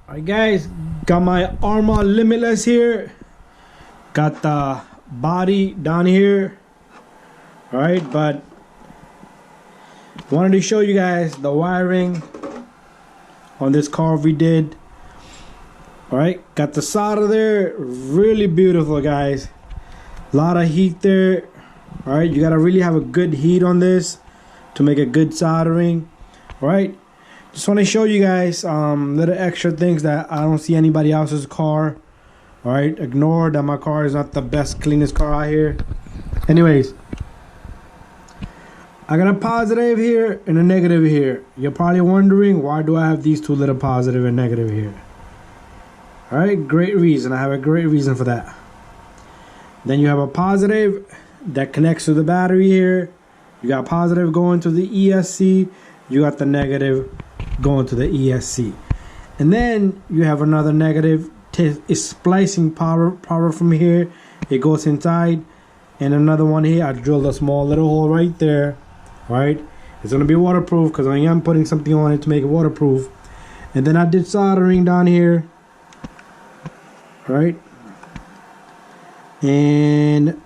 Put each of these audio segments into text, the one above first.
Alright guys, got my ARRMA Limitless here. Got the body down here. Alright, but wanted to show you guys the wiring on this car we did. Alright, got the solder there. Really beautiful, guys. A lot of heat there. Alright, you gotta really have a good heat on this to make a good soldering. Alright, just want to show you guys little extra things that I don't see anybody else's car. Alright, ignore that my car is not the best, cleanest car out here. Anyways, I got a positive here and a negative here. You're probably wondering, why do I have these two little positive and negative here? Alright, great reason. I have a great reason for that. Then you have a positive that connects to the battery here. You got positive going to the ESC. You got the negative going to the ESC. And then you have another negative. It's splicing power from here. It goes inside. And another one here. I drilled a small little hole right there. Alright. It's going to be waterproof because I am putting something on it to make it waterproof. And then I did soldering down here. Right. And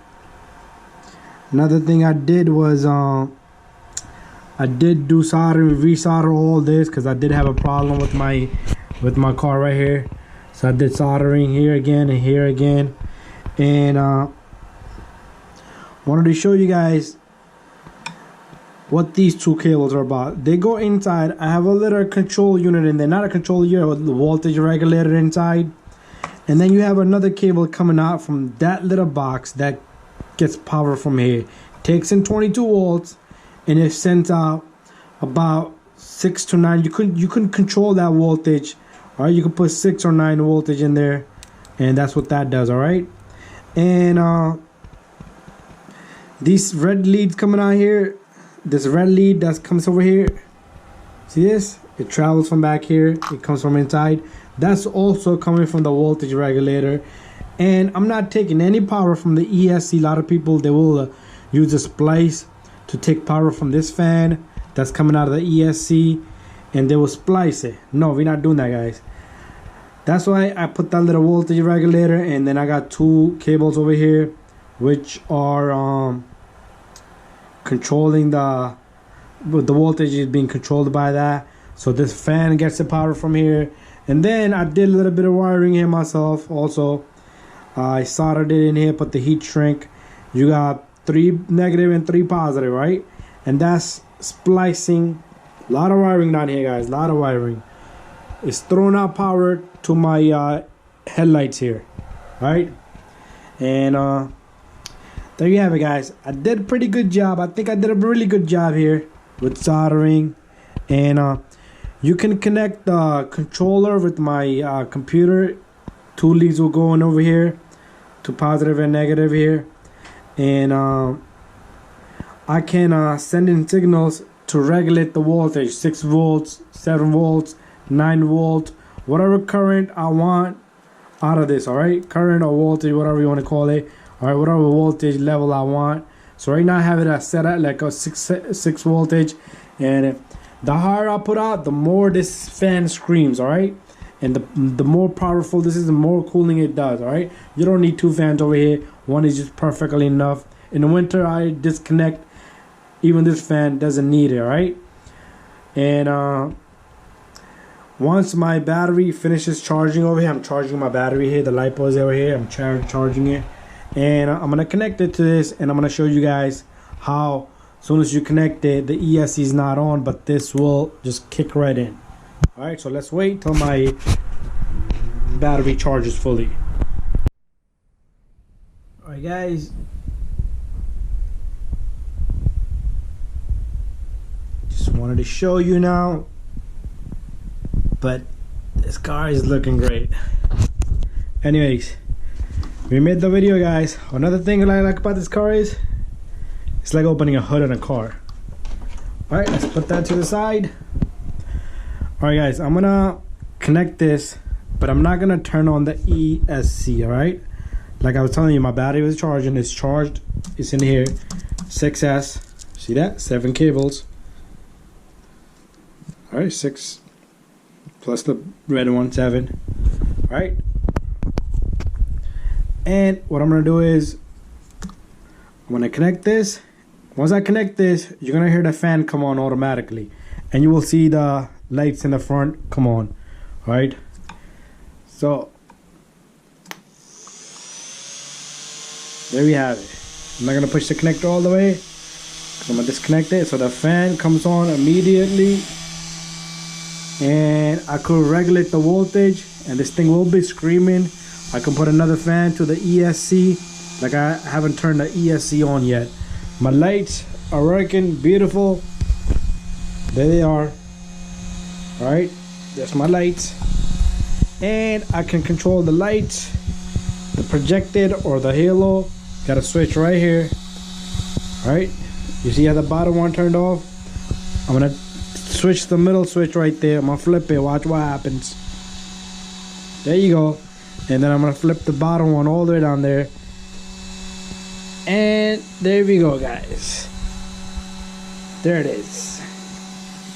another thing I did was I did do soldering, resolder all this because I did have a problem with my car right here. So I did soldering here again and here again. And wanted to show you guys what these two cables are about. They go inside. I have a little control unit in there, not a control unit, but the voltage regulator inside. And then you have another cable coming out from that little box that gets power from here. Takes in 22 volts and it sends out about 6 to 9. You couldn't control that voltage. Alright, you could put 6 or 9 voltage in there, and that's what that does. Alright, and these red leads coming out here, this red lead that comes over here, see this? It travels from back here, it comes from inside. That's also coming from the voltage regulator. And I'm not taking any power from the ESC. A lot of people, they will use a splice to take power from this fan that's coming out of the ESC, and they will splice it. No, we're not doing that, guys. That's why I put that little voltage regulator, and then I got two cables over here which are controlling the voltage is being controlled by that. So this fan gets the power from here. And then I did a little bit of wiring here myself also. I soldered it in here, put the heat shrink. You got 3 negative and 3 positive, right? And that's splicing. A lot of wiring down here, guys. A lot of wiring. It's throwing out power to my headlights here, right? And there you have it, guys. I did a pretty good job. I think I did a really good job here with soldering. And you can connect the controller with my computer. 2 leads will go in over here to positive and negative here. And I can send in signals to regulate the voltage. 6 volts, 7 volts, 9 volts, whatever current I want out of this. Alright, current or voltage, whatever you want to call it. Alright, whatever voltage level I want. So right now I have it set at like a 6 voltage. And the higher I put out, the more this fan screams. Alright, and the more powerful this is, the more cooling it does. Alright, you don't need 2 fans over here. One is just perfectly enough. In the winter I disconnect. Even this fan doesn't need it. Alright, and once my battery finishes charging over here, I'm charging my battery here, the LiPo is over here, I'm charging it, and I'm gonna connect it to this, and I'm gonna show you guys how as soon as you connect it, the ESC is not on, but this will just kick right in. Alright, so let's wait till my battery charges fully. Alright guys, just wanted to show you now, but this car is looking great. Anyways, we made the video, guys. Another thing I like about this car is it's like opening a hood on a car. Alright, let's put that to the side. Alright guys, I'm gonna connect this, but I'm not gonna turn on the ESC. Alright, like I was telling you, my battery was charging. It's charged, it's in here. 6S, see that? 7 cables. Alright, 6 plus the red one 7. Right? And what I'm gonna do is I'm gonna connect this. Once I connect this, you're gonna hear the fan come on automatically, and you will see the lights in the front come on. All right. So there we have it. I'm not gonna push the connector all the way. I'm gonna disconnect it so the fan comes on immediately, and I could regulate the voltage, and this thing will be screaming. I can put another fan to the ESC. Like, I haven't turned the ESC on yet. My lights are working beautiful. There they are. All right, that's my lights, and I can control the lights, the projected or the halo. Got a switch right here. All right, you see how the bottom one turned off? I'm gonna switch the middle switch right there. I'm gonna flip it. Watch what happens. There you go. And then I'm gonna flip the bottom one all the way down there. And there we go, guys. There it is.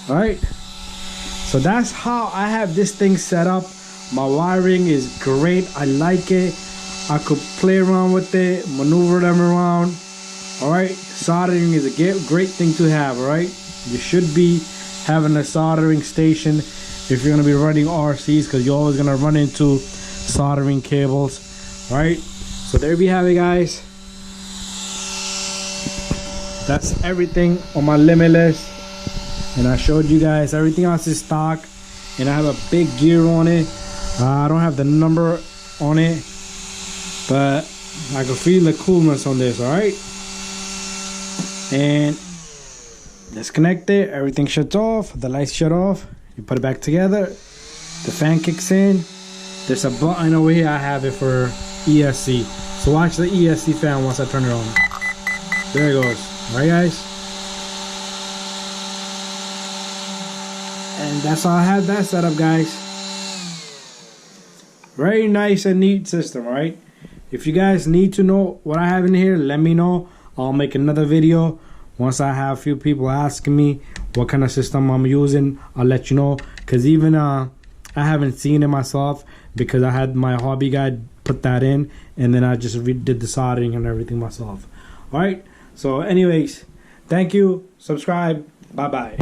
All right. So that's how I have this thing set up. My wiring is great. I like it. I could play around with it, maneuver them around. All right. Soldering is a great thing to have. All right. You should be having a soldering station if you're gonna be running RCs, because you're always gonna run into soldering cables. All right. So there we have it, guys. That's everything on my Limitless, and I showed you guys everything else is stock, and I have a big gear on it. I don't have the number on it, but I can feel the coolness on this. All right, and disconnect it. Everything shuts off. The lights shut off. You put it back together. The fan kicks in. There's a button over here. I have it for ESC. So watch the ESC fan once I turn it on. There it goes. Alright, guys, and that's how I have that set up, guys. Very nice and neat system. Right? If you guys need to know what I have in here, let me know. I'll make another video once I have a few people asking me what kind of system I'm using. I'll let you know, because even I haven't seen it myself, because I had my hobby guy put that in, and then I just did the soldering and everything myself. All right. So anyways, thank you. Subscribe. Bye bye.